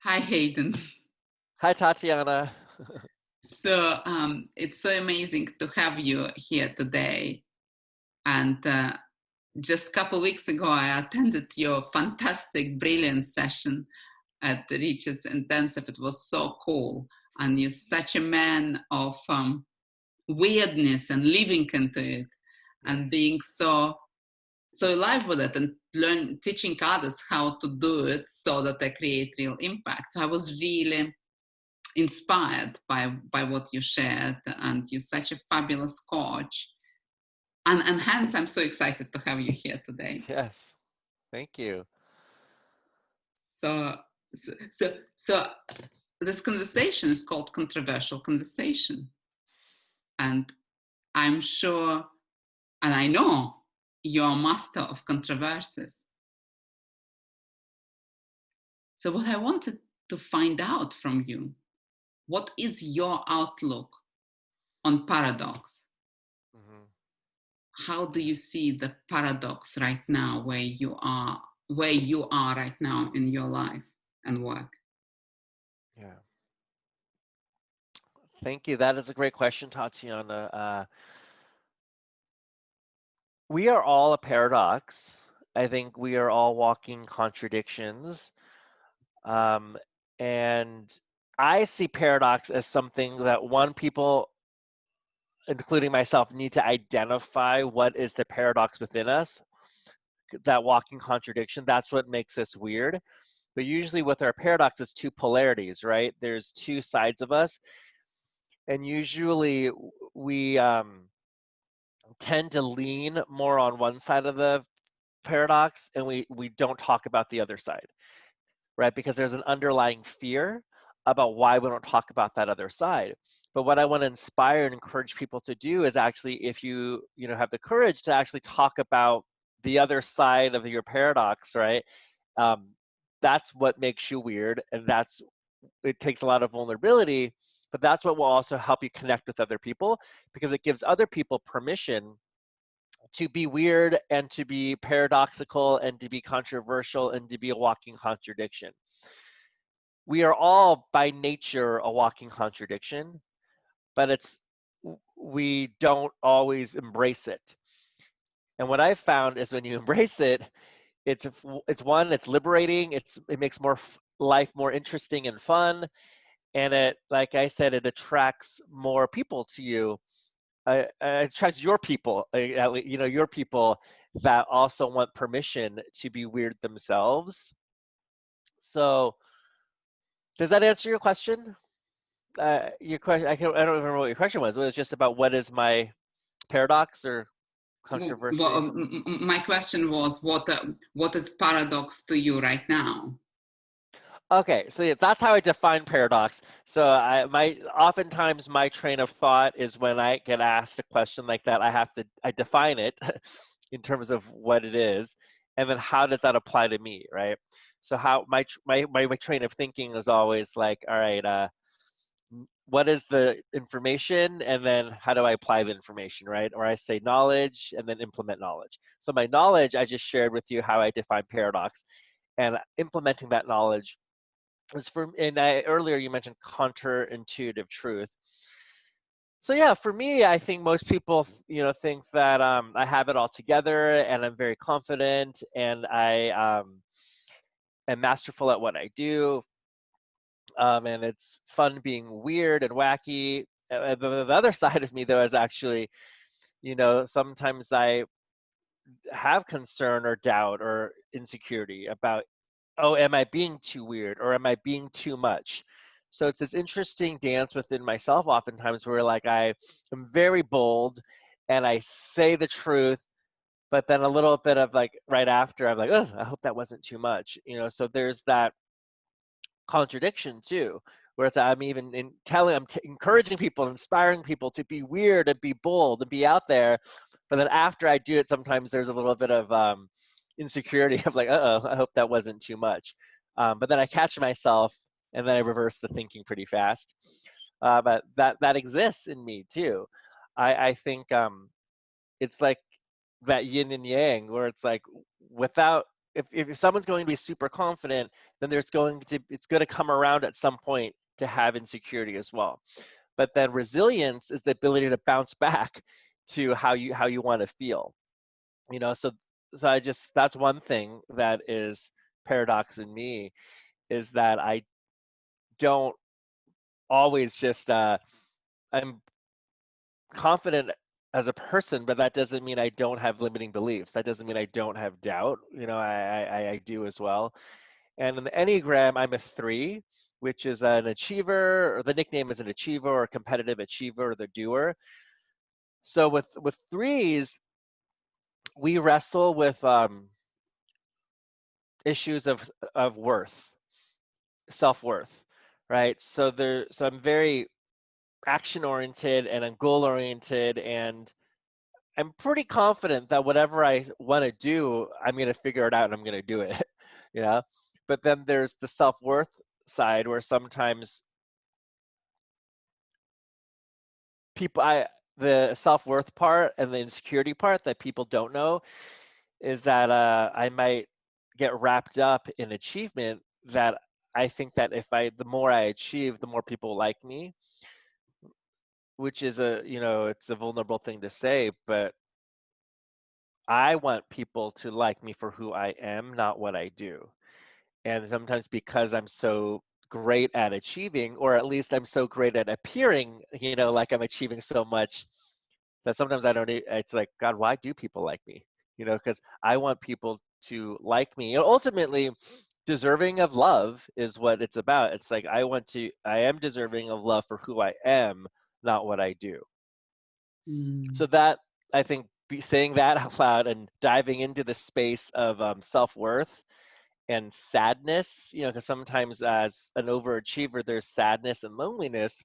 Hi, Hayden. Hi, Tatiana. It's so amazing to have you here today. And just a couple weeks ago, I attended your fantastic, brilliant session at the Reaches Intensive. It was so cool. And you're such a man of weirdness and living into it Yeah. and being so alive with it and teaching others how to do it so that they create real impact. So I was really inspired by what you shared, and you're such a fabulous coach, and hence I'm so excited to have you here today. Yes. Thank you. So so so, so this conversation is called controversial conversation, and I'm sure, and I know you're a master of controversies. So what I wanted to find out from you, what is your outlook on paradox? Hmm. How do you see the paradox right now where you are right now in your life and work? Yeah. Thank you. That is a great question, Tatiana. We are all a paradox. I think we are all walking contradictions. Um, and I see paradox as something that one people, including myself, need to identify what is the paradox within us, that walking contradiction. That's what makes us weird. But usually with our paradox, it's two polarities, right? There's two sides of us, and usually we tend to lean more on one side of the paradox, and we don't talk about the other side, right? Because there's an underlying fear about why we don't talk about that other side. But what I want to inspire and encourage people to do is actually, if you have the courage to actually talk about the other side of your paradox, right? Um, that's what makes you weird, and it takes a lot of vulnerability, but that's what will also help you connect with other people, because it gives other people permission to be weird and to be paradoxical and to be controversial and to be a walking contradiction. We are all by nature a walking contradiction, but we don't always embrace it. And what I've found is when you embrace it, it's liberating, it makes life more interesting and fun, and it, like I said, it attracts more people to you. It attracts your people, your people that also want permission to be weird themselves. So, does that answer your question? Your question, I don't remember what your question was. It was just about what is my paradox or Well, controversy. my question was, what is paradox to you right now? Okay, so yeah, that's how I define paradox. So oftentimes my train of thought is when I get asked a question like that, I define it in terms of what it is, and then how does that apply to me, right? So how my train of thinking is always like, all right, what is the information, and then how do I apply the information, right? Or I say knowledge and then implement knowledge. So my knowledge, I just shared with you how I define paradox, and implementing that knowledge earlier you mentioned counterintuitive truth. So yeah, for me, I think most people, think that I have it all together and I'm very confident and I am masterful at what I do, and it's fun being weird and wacky. The other side of me, though, is actually, sometimes I have concern or doubt or insecurity about, oh, am I being too weird or am I being too much? So it's this interesting dance within myself oftentimes where like I am very bold and I say the truth, but then a little bit of like right after I'm like, oh, I hope that wasn't too much. So there's that contradiction too, where I'm even encouraging people, inspiring people to be weird and be bold and be out there, but then after I do it, sometimes there's a little bit of insecurity of like, uh-oh, I hope that wasn't too much. But then I catch myself and then I reverse the thinking pretty fast. But that exists in me too. I think it's like that yin and yang, where it's like without if someone's going to be super confident, then it's going to come around at some point to have insecurity as well. But then resilience is the ability to bounce back to how you want to feel. So that's one thing that is paradox in me, is that I don't always just I'm confident as a person, but that doesn't mean I don't have limiting beliefs. That doesn't mean I don't have doubt. I do as well. And in the Enneagram, I'm a 3, which is an achiever, or the nickname is an achiever or a competitive achiever or the doer. So with 3s, we wrestle with issues of worth, self-worth, right? So I'm very action oriented and I'm goal oriented, and I'm pretty confident that whatever I want to do, I'm going to figure it out and I'm going to do it. Yeah. But then there's the self-worth side, where sometimes the self-worth part and the insecurity part that people don't know is that I might get wrapped up in achievement, that I think that the more I achieve, the more people like me, which is it's a vulnerable thing to say, but I want people to like me for who I am, not what I do. And sometimes because I'm so great at achieving, or at least I'm so great at appearing, like I'm achieving so much, that sometimes I don't, it's like, God, why do people like me? Because I want people to like me. Ultimately, deserving of love is what it's about. It's like, I am deserving of love for who I am, not what I do. So that, I think, saying that out loud and diving into the space of self-worth and sadness, because sometimes as an overachiever, there's sadness and loneliness,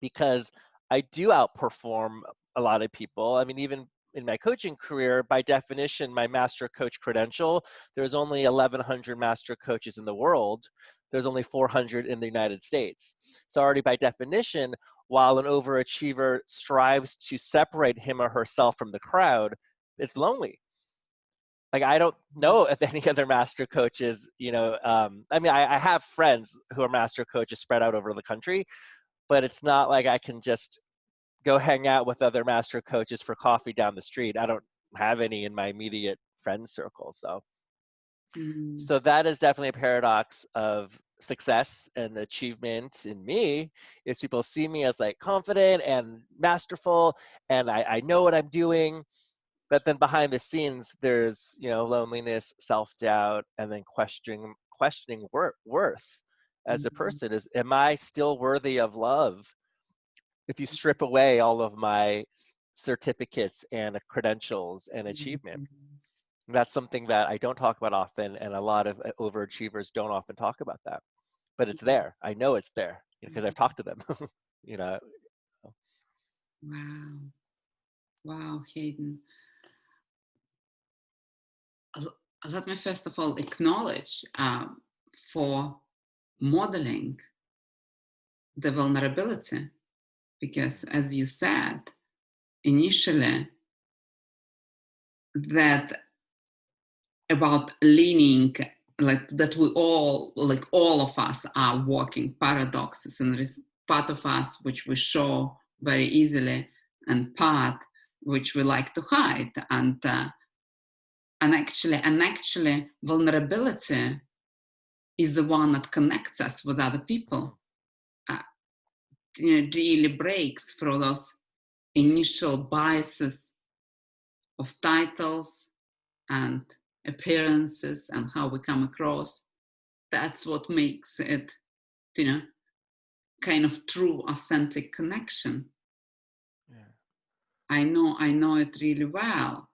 because I do outperform a lot of people. I mean, even in my coaching career, by definition, my master coach credential, there's only 1,100 master coaches in the world. There's only 400 in the United States. So already by definition, while an overachiever strives to separate him or herself from the crowd, it's lonely. Like, I don't know if any other master coaches, I mean, I have friends who are master coaches spread out over the country, but it's not like I can just go hang out with other master coaches for coffee down the street. I don't have any in my immediate friend circle. So that is definitely a paradox of success and achievement in me, is people see me as like confident and masterful, and I know what I'm doing. But then behind the scenes, there's loneliness, self-doubt, and then questioning worth as a person. Am I still worthy of love if you strip away all of my certificates and credentials and achievement? That's something that I don't talk about often, and a lot of overachievers don't often talk about that. But it's there. I know it's there because I've talked to them. you know. Wow. Wow, Hayden. Let me first of all acknowledge for modeling the vulnerability, because as you said initially, that about leaning, like that we all, like all of us are walking paradoxes, and there is part of us which we show very easily and part which we like to hide, and actually vulnerability is the one that connects us with other people. It really breaks through those initial biases of titles and appearances and how we come across. That's what makes it, kind of true, authentic connection. Yeah. I know it really well.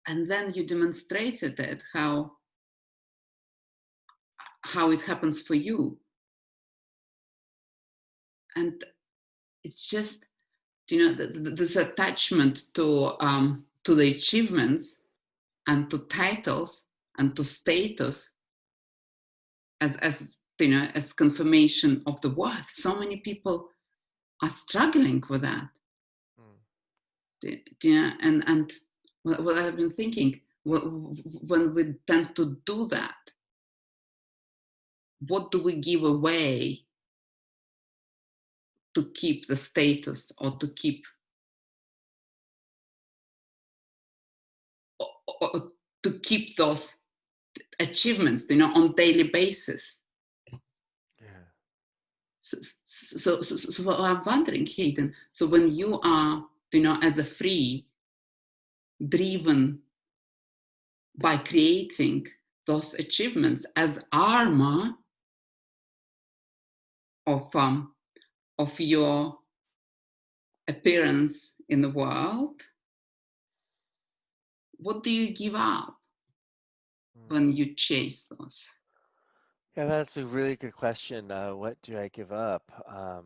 And then you demonstrated it, how it happens for you. And it's just, this attachment to the achievements and to titles and to status as as confirmation of the worth. So many people are struggling with that. And what I've been thinking, when we tend to do that, what do we give away to keep the status, or to keep, or to keep those achievements, on daily basis? Yeah. So I'm wondering, Hayden, so when you are, as a free, driven by creating those achievements as armor of your appearance in the world, what do you give up when you chase those? Yeah, that's a really good question. What do I give up? I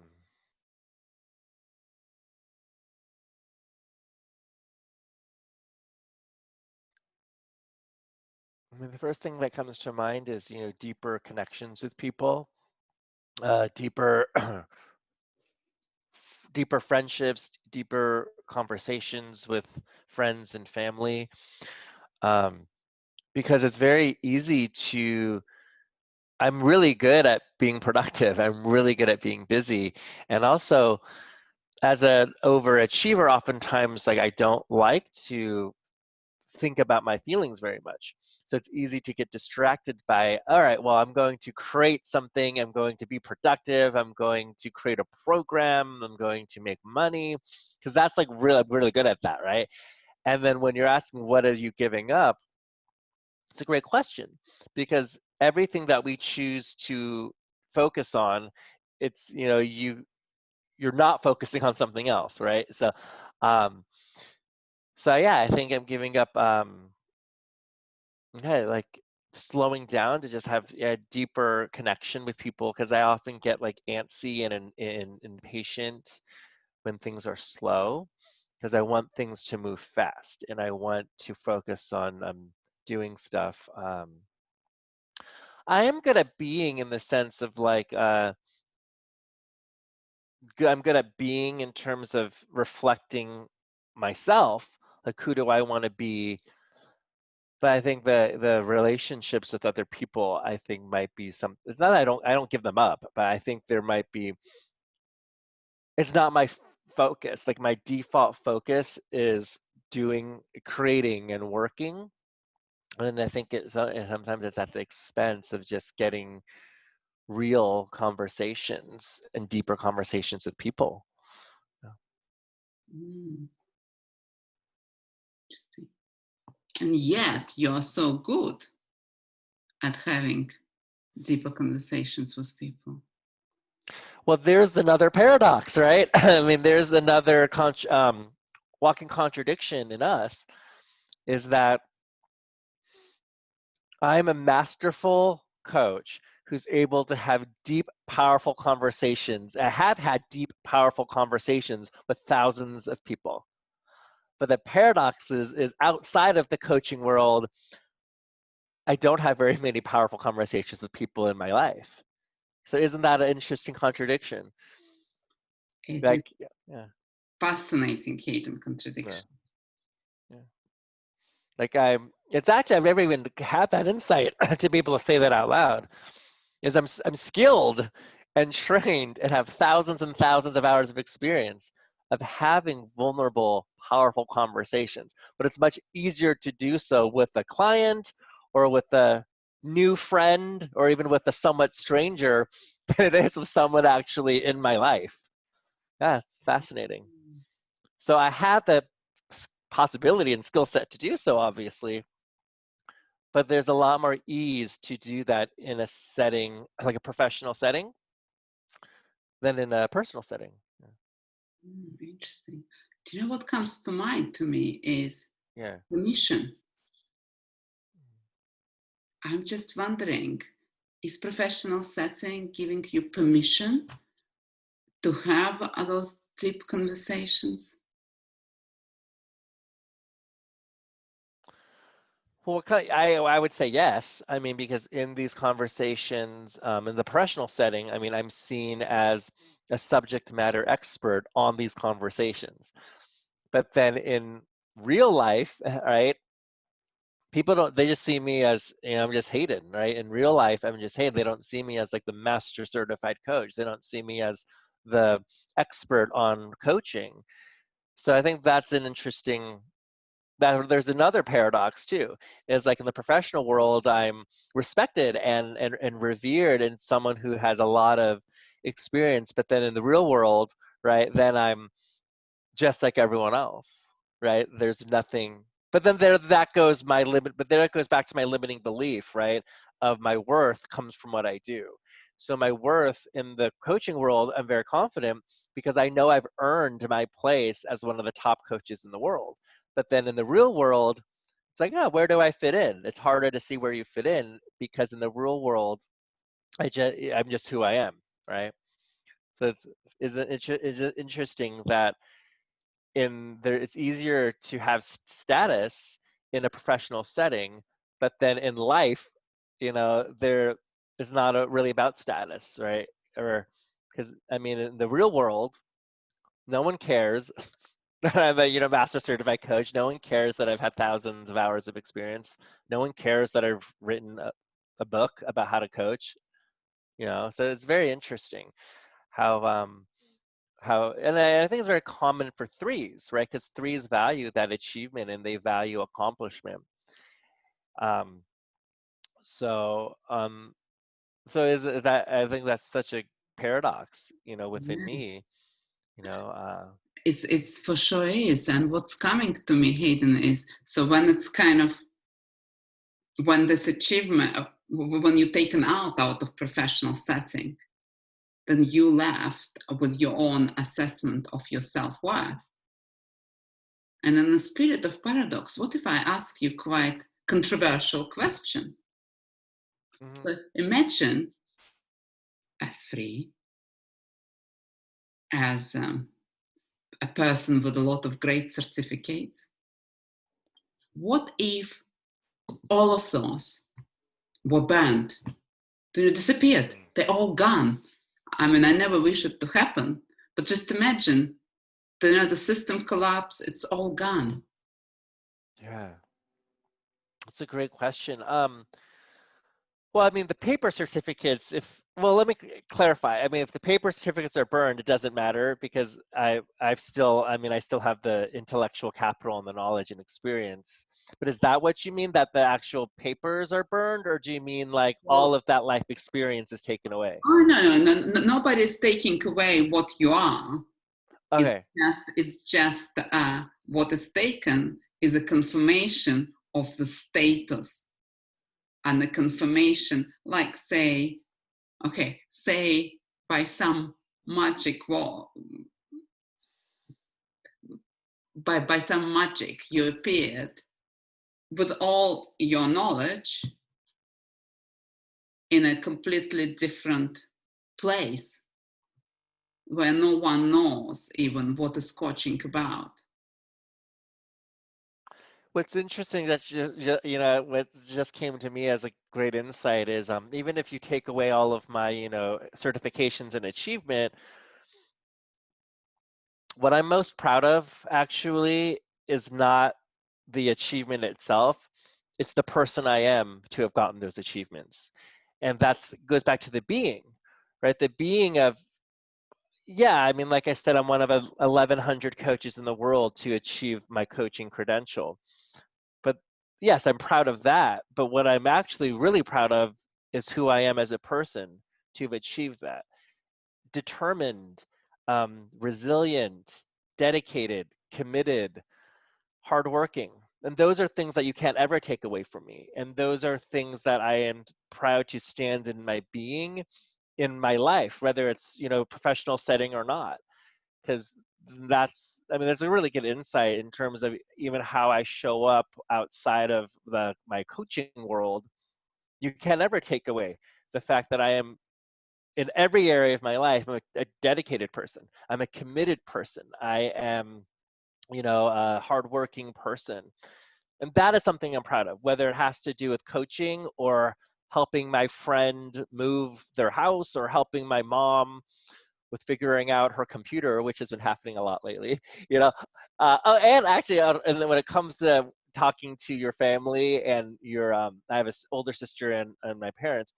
mean, the first thing that comes to mind is, deeper connections with people, deeper deeper friendships, deeper conversations with friends and family, because it's very easy to. I'm really good at being productive. I'm really good at being busy, and also as an overachiever, oftentimes like I don't like to think about my feelings very much. So it's easy to get distracted by, all right, well, I'm going to create something, I'm going to be productive, I'm going to create a program, I'm going to make money, because that's like really, really good at that, right? And then when you're asking, what are you giving up? It's a great question, because everything that we choose to focus on, it's, you're not focusing on something else, right? Um, so yeah, I think I'm giving up, like slowing down to just have a deeper connection with people, because I often get like antsy and impatient when things are slow, because I want things to move fast and I want to focus on doing stuff. I am good at being, in the sense of like, I'm good at being in terms of reflecting myself, like who do I want to be. But I think the relationships with other people, I think might be some. It's not that I don't give them up, but I think there might be. It's not my focus. Like my default focus is doing, creating, and working, and I think sometimes it's at the expense of just getting real conversations and deeper conversations with people. Mm. And yet you're so good at having deeper conversations with people. Well, there's another paradox, right? I mean, there's another walking contradiction in us, is that I'm a masterful coach who's able to have deep, powerful conversations. I have had deep, powerful conversations with thousands of people. But the paradox is outside of the coaching world, I don't have very many powerful conversations with people in my life. So isn't that an interesting contradiction? It is Like, yeah, fascinating, Hayden, yeah, contradiction. yeah. Like it's actually, I've never even had that insight to be able to say that out loud. Is I'm skilled and trained and have thousands and thousands of hours of experience of having vulnerable, powerful conversations. But it's much easier to do so with a client or with a new friend or even with a somewhat stranger than it is with someone actually in my life. Yeah, it's fascinating. So I have the possibility and skill set to do so, obviously, but there's a lot more ease to do that in a setting, like a professional setting, than in a personal setting. Interesting. Do you know what comes to mind to me is Yeah. permission. I'm just wondering, is professional setting giving you permission to have those deep conversations? Well, I would say yes. I mean, because in these conversations, in the professional setting, I mean, I'm seen as a subject matter expert on these conversations. But then in real life, right, people don't, they just see me as, I'm just Hayden, right? In real life, I'm just Hayden. They don't see me as like the master certified coach. They don't see me as the expert on coaching. So I think that's an interesting, that there's another paradox too, is like in the professional world, I'm respected and revered and someone who has a lot of experience, but then in the real world, right, then I'm just like everyone else, right? There's nothing, but then there, that goes my limit, but there it goes back to my limiting belief, right? Of my worth comes from what I do. So my worth in the coaching world, I'm very confident because I know I've earned my place as one of the top coaches in the world. But then in the real world, it's like, oh, where do I fit in? It's harder to see where you fit in because in the real world, I'm just who I am, right? So is it interesting that in there it's easier to have status in a professional setting, but then in life, there it's not really about status, right? Or because I mean, in the real world, no one cares that I'm a master certified coach. No one cares that I've had thousands of hours of experience. No one cares that I've written a book about how to coach. So it's very interesting how and I think it's very common for threes, right? Because threes value that achievement and they value accomplishment. Um, so so is that, I think that's such a paradox, within Yes. me, you know. It's for sure is. And what's coming to me, Hayden, is so when it's kind of when this achievement, when you're taken out of professional setting, then you left with your own assessment of your self-worth. And in the spirit of paradox, what if I ask you quite controversial question? Mhm. So imagine as free, as a person with a lot of great certificates. What if all of those were banned? They disappeared. Mm. They're all gone. I mean, I never wish it to happen, but just imagine, the system collapse. It's all gone. Yeah, that's a great question. Well, I mean, the paper certificates, well, let me clarify. I mean, if the paper certificates are burned, it doesn't matter because I still have the intellectual capital and the knowledge and experience. But is that what you mean, that the actual papers are burned, or do you mean like all Well, of that life experience is taken away? oh no, nobody's taking away what you are. It's Okay. just what is taken is a confirmation of the status and the confirmation, like say by some magic wall, by some magic you appeared with all your knowledge in a completely different place where no one knows even what is coaching about. What's interesting that what just came to me as a great insight is even if you take away all of my certifications and achievement, what I'm most proud of actually is not the achievement itself. It's the person I am to have gotten those achievements. And that goes back to the being, right? The being of, yeah, I mean, like I said, I'm one of 1,100 coaches in the world to achieve my coaching credential. But yes, I'm proud of that. But what I'm actually really proud of is who I am as a person to have achieved that. Determined, resilient, dedicated, committed, hardworking. And those are things that you can't ever take away from me. And those are things that I am proud to stand in my being in my life, whether it's, professional setting or not. Because that's a really good insight in terms of even how I show up outside of my coaching world. You can never take away the fact that I am in every area of my life. I'm a dedicated person. I'm a committed person. I am, a hardworking person. And that is something I'm proud of, whether it has to do with coaching or helping my friend move their house or helping my mom with figuring out her computer, which has been happening a lot lately. Oh, and actually, and then when it comes to talking to your family and your I have an older sister and my parents.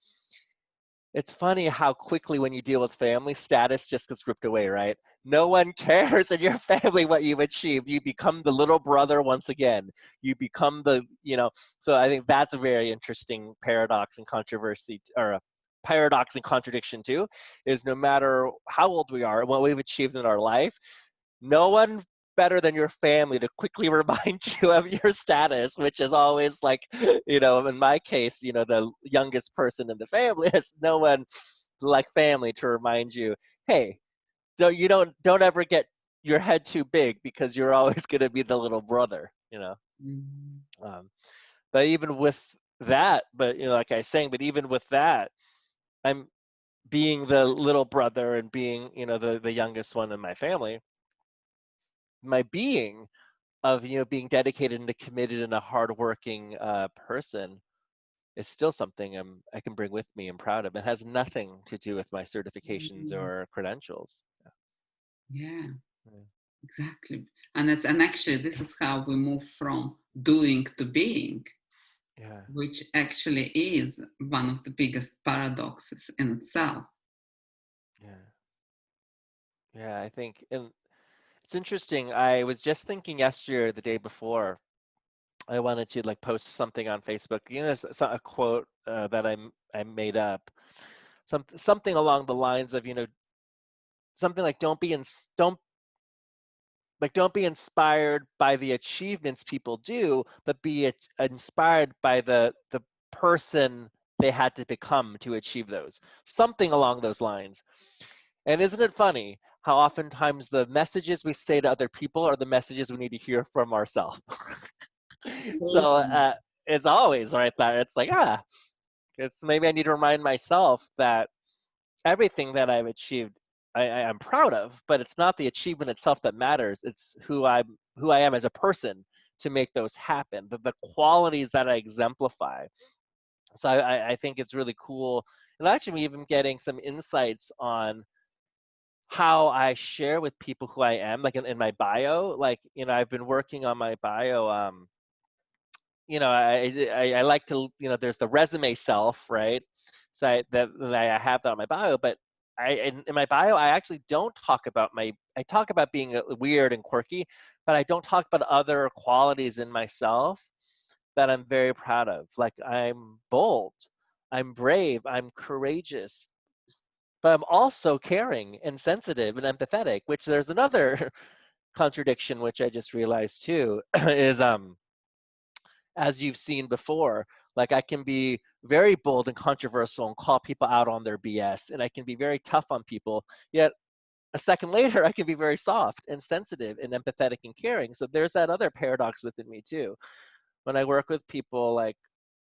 It's funny how quickly when you deal with family, status just gets ripped away, right? No one cares in your family what you've achieved. You become the little brother once again. You become the, so I think that's a very interesting paradox and controversy, or a paradox and contradiction too, is no matter how old we are and what we've achieved in our life, no one better than your family to quickly remind you of your status, which is always like, in my case, the youngest person in the family is no one like family to remind you, hey, don't ever get your head too big because you're always going to be the little brother. Mm. But even with that, but like I was saying, but even with that, I'm being the little brother and being, the youngest one in my family. My being of being dedicated and committed and a hardworking person is still something I can bring with me and proud of. It has nothing to do with my certifications Mm. or credentials. Yeah, Yeah. exactly. And actually this is how we move from doing to being, Yeah. which actually is one of the biggest paradoxes in itself. Yeah. Yeah. I think, and it's interesting. I was just thinking yesterday or the day before, I wanted to like post something on Facebook. It's a quote that I made up. Something along the lines of, something like don't be inspired by the achievements people do, but be inspired by the person they had to become to achieve those. Something along those lines. And isn't it funny how oftentimes the messages we say to other people are the messages we need to hear from ourselves? So it's always right there. It's like, it's maybe I need to remind myself that everything that I've achieved, I'm proud of, but it's not the achievement itself that matters. It's who I am as a person to make those happen. The qualities that I exemplify. So I think it's really cool, and actually even getting some insights on how I share with people who I am, like in my bio. Like I've been working on my bio. I like to, there's the resume self, right? So that I have that on my bio, but in my bio, I actually don't talk about I talk about being weird and quirky, but I don't talk about other qualities in myself that I'm very proud of. Like I'm bold, I'm brave, I'm courageous, but I'm also caring and sensitive and empathetic, which there's another contradiction, which I just realized too, is as you've seen before, like I can be very bold and controversial and call people out on their BS, and I can be very tough on people, yet a second later I can be very soft and sensitive and empathetic and caring. So there's that other paradox within me too. When I work with people, like,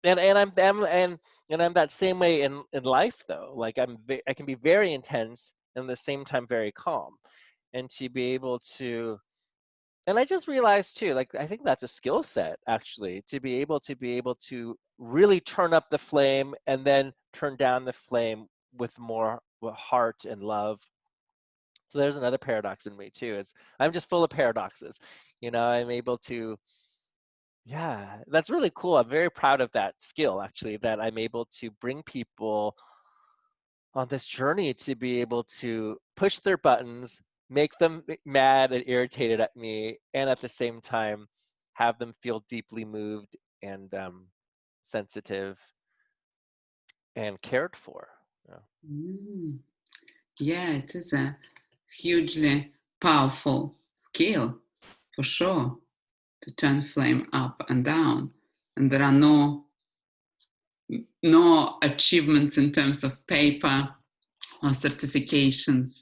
and I'm that same way in life though. Like I can be very intense and at the same time very calm, and to be able to, and I just realized too, like I think that's a skill set actually, to be able to really turn up the flame and then turn down the flame with more heart and love. So there's another paradox in me too, is I'm just full of paradoxes. I'm able to, yeah, that's really cool. I'm very proud of that skill actually, that I'm able to bring people on this journey to be able to push their buttons, make them mad and irritated at me, and at the same time have them feel deeply moved and sensitive and cared for. Yeah. Mm. Yeah, it is a hugely powerful skill for sure, to turn flame up and down. And there are no achievements in terms of paper or certifications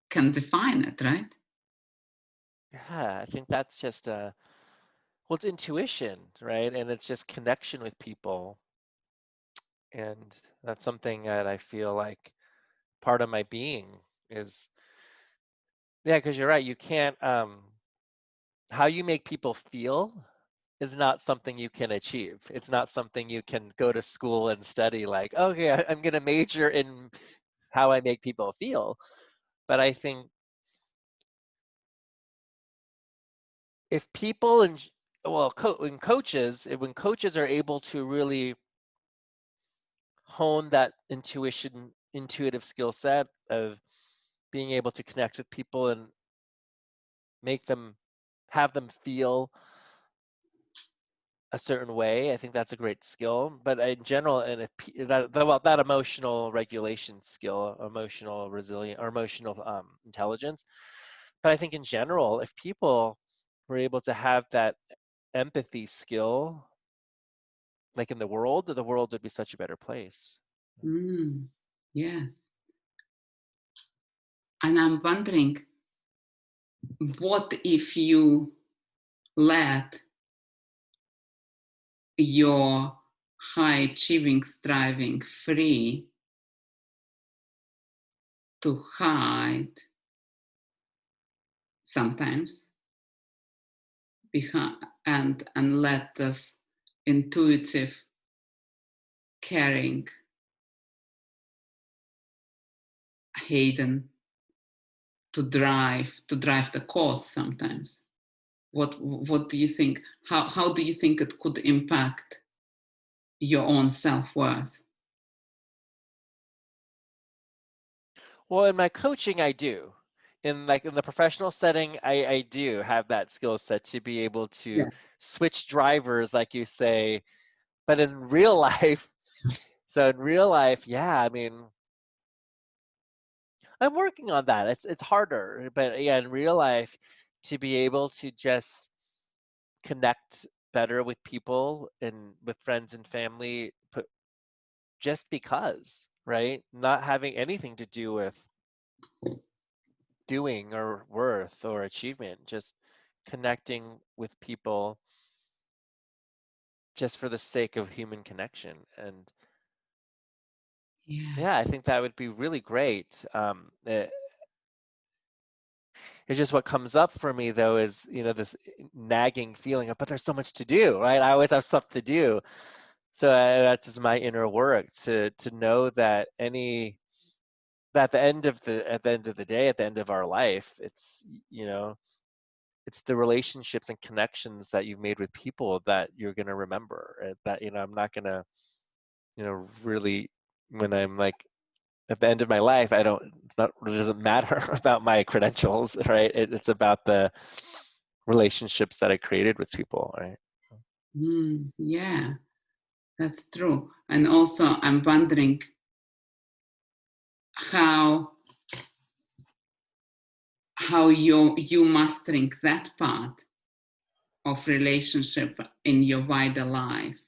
can define it, right? Yeah, I think that's just well, it's intuition, right? And it's just connection with people. And that's something that I feel like part of my being is, yeah, because you're right. You can't, how you make people feel is not something you can achieve. It's not something you can go to school and study, like, okay, I'm going to major in how I make people feel. But I think if people and well, when coaches are able to really hone that intuitive skill set of being able to connect with people and have them feel a certain way, I think that's a great skill. But in general, and if that emotional regulation skill, emotional resilience, or emotional intelligence. But I think in general, if people were able to have that empathy skill, like in the world would be such a better place. Yes. And I'm wondering, what if you let your high achieving striving free to hide sometimes behind and let this intuitive caring Hayden to drive the course sometimes? What do you think? How do you think it could impact your own self-worth? Well, in my coaching, I do. In the professional setting, I do have that skill set to be able to Yeah. switch drivers, like you say. But in real life, yeah, I mean, I'm working on that. It's harder, but yeah, in real life, to be able to just connect better with people and with friends and family, just because, right? Not having anything to do with doing or worth or achievement, just connecting with people just for the sake of human connection. And Yeah. yeah, I think that would be really great. It's just what comes up for me though is, this nagging feeling of, but there's so much to do, right? I always have stuff to do. So that's just my inner work to know that at the end of the day, at the end of our life, it's the relationships and connections that you've made with people that you're going to remember. That, I'm not going to, really, when I'm like at the end of my life, it doesn't matter about my credentials, right? It's about the relationships that I created with people, right? Yeah, that's true. And also, I'm wondering how you mastering that part of relationship in your wider life,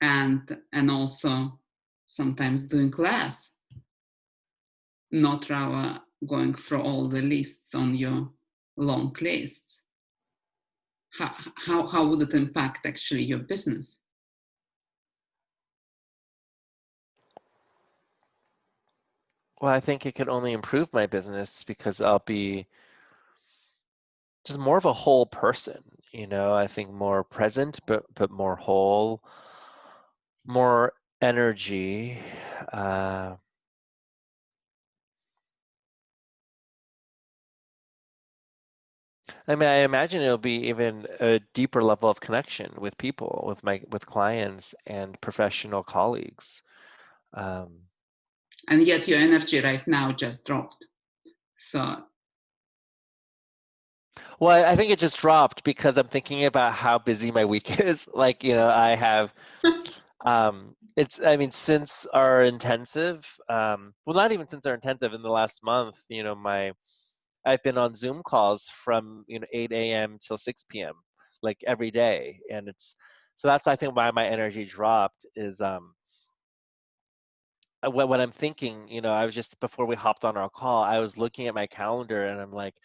and also sometimes doing less, not rather going through all the lists on your long lists. How would it impact actually your business? Well, I think it could only improve my business because I'll be just more of a whole person, I think more present, but more whole, more energy. I mean, I imagine it'll be even a deeper level of connection with people, with clients and professional colleagues. And yet your energy right now just dropped. So Well, I think it just dropped because I'm thinking about how busy my week is. Like, I have, I mean, since our intensive, well, not even since our intensive, in the last month, I've been on Zoom calls from, 8 a.m. till 6 p.m., like every day. And so that's, I think, why my energy dropped is, when I'm thinking, I was just, before we hopped on our call, I was looking at my calendar and I'm like,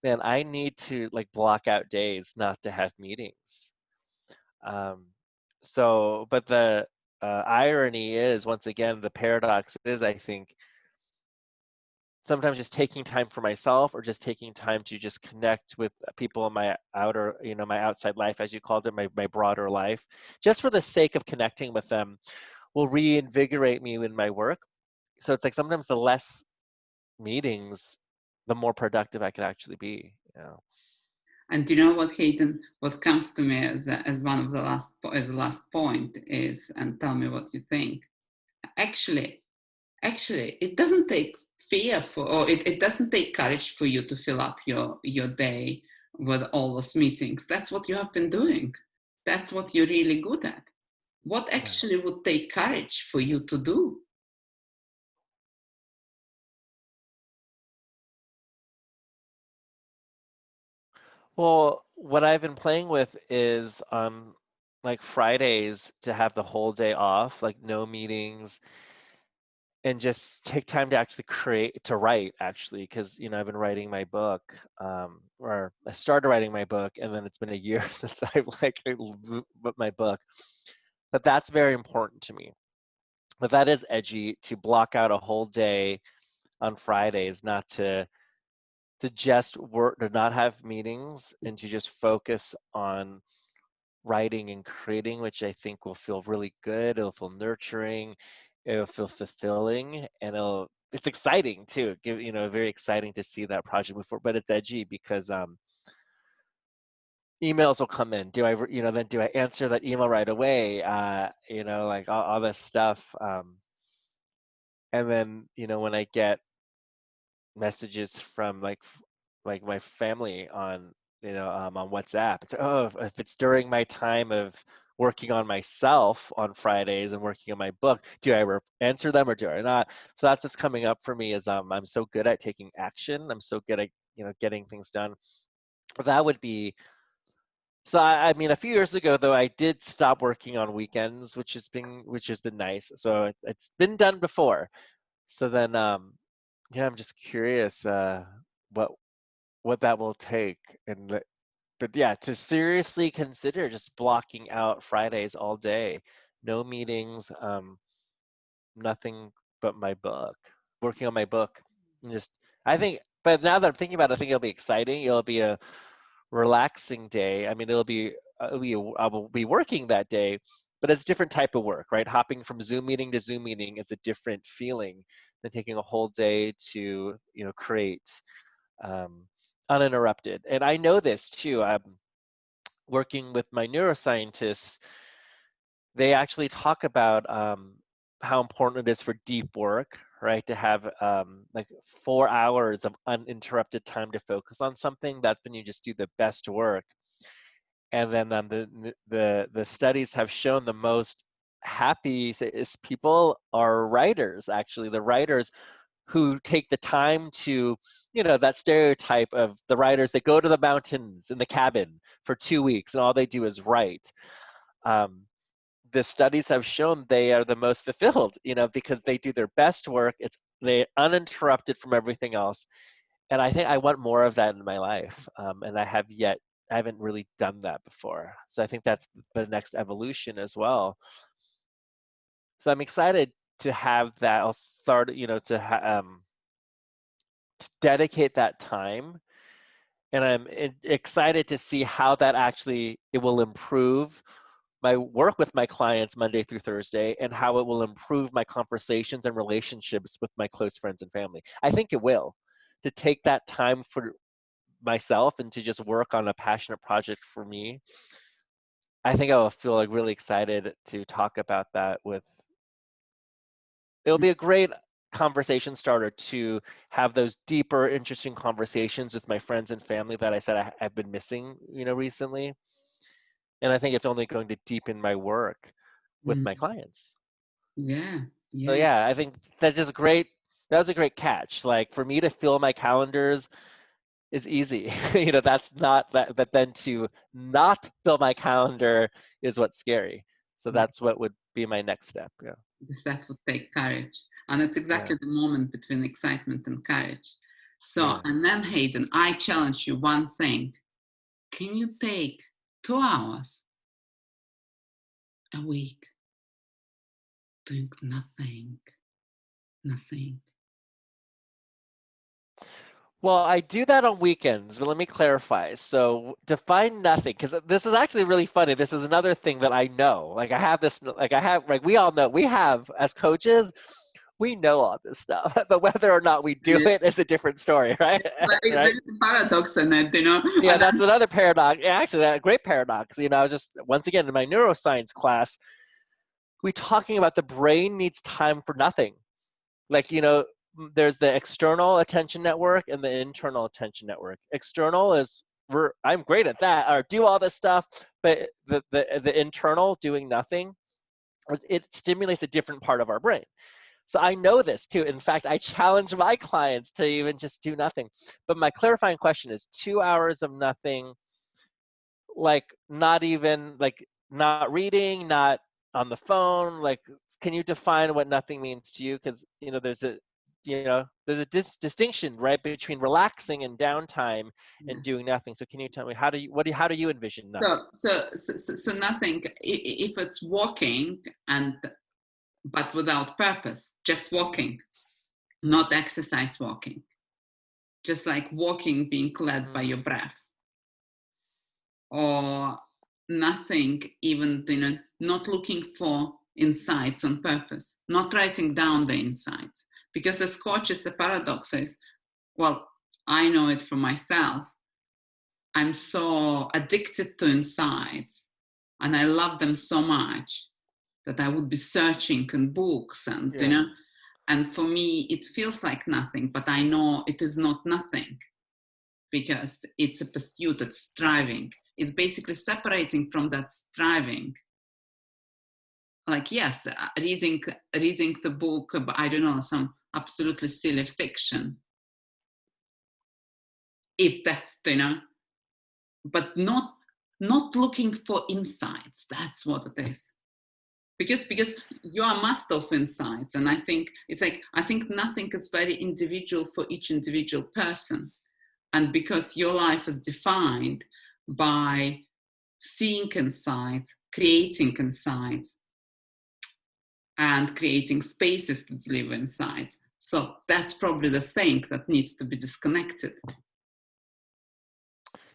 man, I need to like block out days not to have meetings. Um, but the irony is, once again, the paradox is, I think, sometimes just taking time for myself, or just taking time to just connect with people in my outer, my outside life, as you called it, my broader life, just for the sake of connecting with them, will reinvigorate me in my work. So it's like sometimes the less meetings, the more productive I could actually be. And you know what, Hayden? What comes to me as one of the last point is, and tell me what you think. Actually, it doesn't take it doesn't take courage for you to fill up your day with all those meetings. That's what you have been doing. That's what you're really good at. What Yeah. actually would take courage for you to do? Well, what I've been playing with is like Fridays to have the whole day off, like no meetings, and just take time to actually write actually, because I've been writing my book, or I started writing my book, and then it's been a year since I've wrote my book. But that's very important to me. But that is edgy to block out a whole day on Fridays, not to just work, to not have meetings, and to just focus on writing and creating, which I think will feel really good. It'll feel nurturing, it'll feel fulfilling, and it's exciting too. Very exciting to see that project move forward. But it's edgy because emails will come in. Then do I answer that email right away? Like all this stuff. And then when I get messages from like my family on WhatsApp. It's, oh, if it's during my time of working on myself on Fridays and working on my book, do I answer them or do I not? So that's what's coming up for me is I'm so good at taking action. I'm so good at getting things done. But that would be so. I mean, a few years ago though, I did stop working on weekends, which has been nice. So it's been done before. So then yeah, I'm just curious what what that will take, but yeah, to seriously consider just blocking out Fridays all day, no meetings, nothing but my book, working on my book, and just I think. But now that I'm thinking about it, I think it'll be exciting. It'll be a relaxing day. I mean, I will be working that day, but it's a different type of work, right? Hopping from Zoom meeting to Zoom meeting is a different feeling than taking a whole day to create um, uninterrupted. And I know this too. I'm working with my neuroscientists. They actually talk about how important it is for deep work, right? To have like 4 hours of uninterrupted time to focus on something. That's when you just do the best work. And then the studies have shown the most happy people are writers. Actually, the writers who take the time to, that stereotype of the writers that go to the mountains in the cabin for 2 weeks and all they do is write. The studies have shown they are the most fulfilled, because they do their best work. They uninterrupted from everything else. And I think I want more of that in my life. And I haven't really done that before. So I think that's the next evolution as well. So I'm excited to have that. I'll start, to dedicate that time, and I'm excited to see how that actually it will improve my work with my clients Monday through Thursday, and how it will improve my conversations and relationships with my close friends and family. I think it will, to take that time for myself and to just work on a passionate project for me. I think I will feel like really excited to talk about that with. It'll be a great conversation starter to have those deeper, interesting conversations with my friends and family that I said I've been missing, recently. And I think it's only going to deepen my work with Mm, my clients. yeah, So yeah. yeah, I think that's just great. That was a great catch. Like for me to fill my calendars is easy. That's not that, but then to not fill my calendar is what's scary. So that's what would be my next step. Yeah. Because that would take courage. And it's Yeah. exactly the moment between excitement and courage. So, Yeah. and then Hayden, I challenge you one thing. Can you take 2 hours a week doing nothing? Nothing. Well, I do that on weekends, but let me clarify. So define nothing, because this is actually really funny. This is another thing that I know. Like we all know, we have as coaches, we know all this stuff, but whether or not we do it is a different story, right? But Right? there's a paradox in it, Yeah, And that's another paradox. Yeah, actually, a great paradox. I was just, once again, in my neuroscience class, we talking about the brain needs time for nothing. Like, there's the external attention network and the internal attention network. External is, I'm great at that, or do all this stuff, but the internal, doing nothing, it stimulates a different part of our brain. So I know this too. In fact, I challenge my clients to even just do nothing. But my clarifying question is 2 hours of nothing, like not even, like not reading, not on the phone. Like, can you define what nothing means to you? Because, there's a distinction, right, between relaxing and downtime and doing nothing. So can you tell me, how do you envision nothing? so nothing, if it's walking but without purpose, just walking, not exercise walking, just like walking being led by your breath, or nothing, even not looking for insights on purpose, not writing down the insights, because as coaches, the paradox is, well, I know it for myself, I'm so addicted to insights and I love them so much that I would be searching in books and and for me it feels like nothing, but I know it is not nothing, because it's a pursuit, it's striving. It's basically separating from that striving. Like, yes, reading the book, I don't know, some absolutely silly fiction, if that's, but not looking for insights. That's what it is. Because you are master of insights, and I think it's like, I think nothing is very individual for each individual person. And because your life is defined by seeing insights, creating insights, and creating spaces to deliver insights, so that's probably the thing that needs to be disconnected.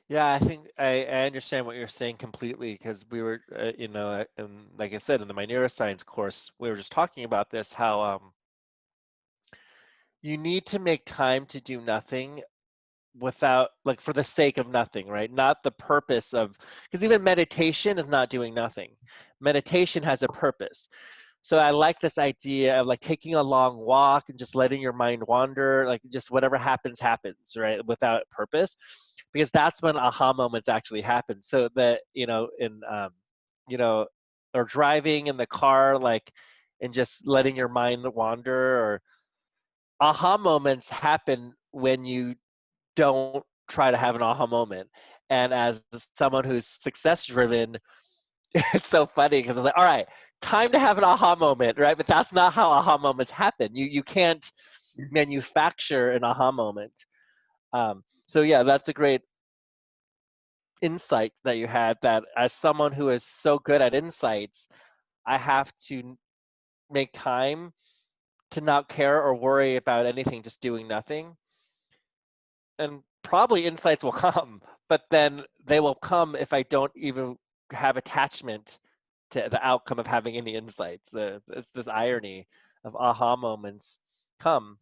Yeah, I think I understand what you're saying completely, because we were, and like I said, in my neuroscience course, we were just talking about this, how you need to make time to do nothing without, like, for the sake of nothing, right? Not the purpose of, because even meditation is not doing nothing. Meditation has a purpose. So I like this idea of like taking a long walk and just letting your mind wander, like just whatever happens, happens, right? Without purpose, because that's when aha moments actually happen. So that, you know, or driving in the car, like, and just letting your mind wander, or aha moments happen when you don't try to have an aha moment. And as someone who's success driven, it's so funny because it's like, all right, time to have an aha moment, right? But that's not how aha moments happen. You can't manufacture an aha moment. So yeah, that's a great insight that you had, that as someone who is so good at insights, I have to make time to not care or worry about anything, just doing nothing. And probably insights will come, but then they will come if I don't even have attachment to the outcome of having any insights. It's this irony of aha moments come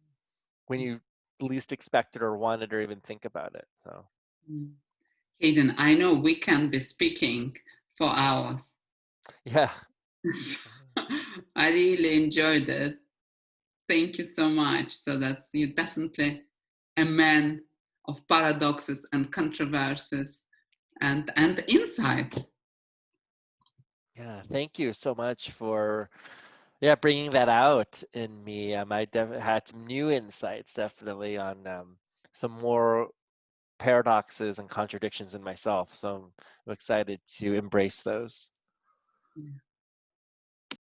when you least expect it or want it or even think about it. So, Hayden, I know we can be speaking for hours. yeah. I really enjoyed it. Thank you so much. So that's, you definitely a man of paradoxes and controversies and insights. Yeah, thank you so much for bringing that out in me. I had some new insights definitely on some more paradoxes and contradictions in myself. So I'm excited to embrace those. Yeah.